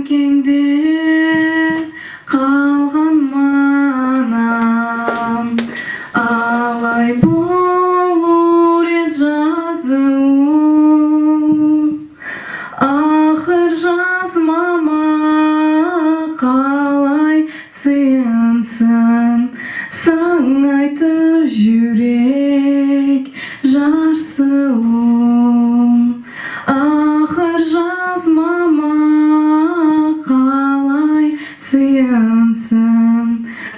өлкеңде қалған манам, алай болур ед жазуым. Ақыр жазмама қалай сыйынсын, сан айтыр жүрек жарсуым. Ақыр жазмама қалай сыйынсын,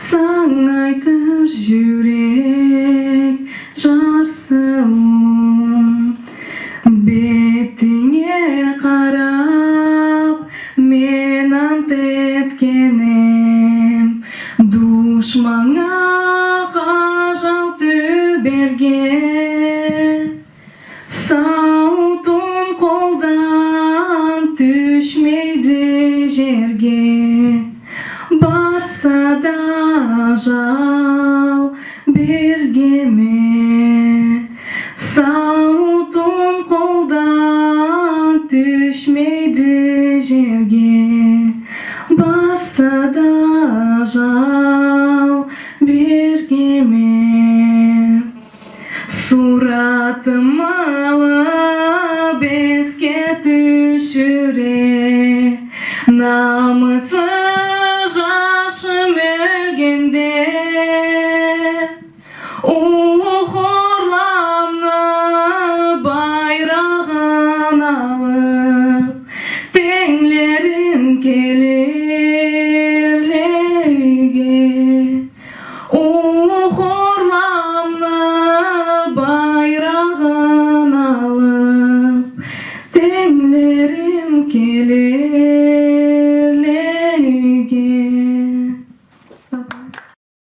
сан айтыр жүрек жарсуым. Бетіңе қарап мен ант еткенем, душманға ажал берген. Сауытым қолдан түшмейді жерге, барса да ажал бергеме. Сауытым қолдан түшмейді жерге, барса да ажал бергеме. Суратым алып еске түшіре, намысы жашым өлгенде. Улы хорламны байрағын алып, теңлерім келіп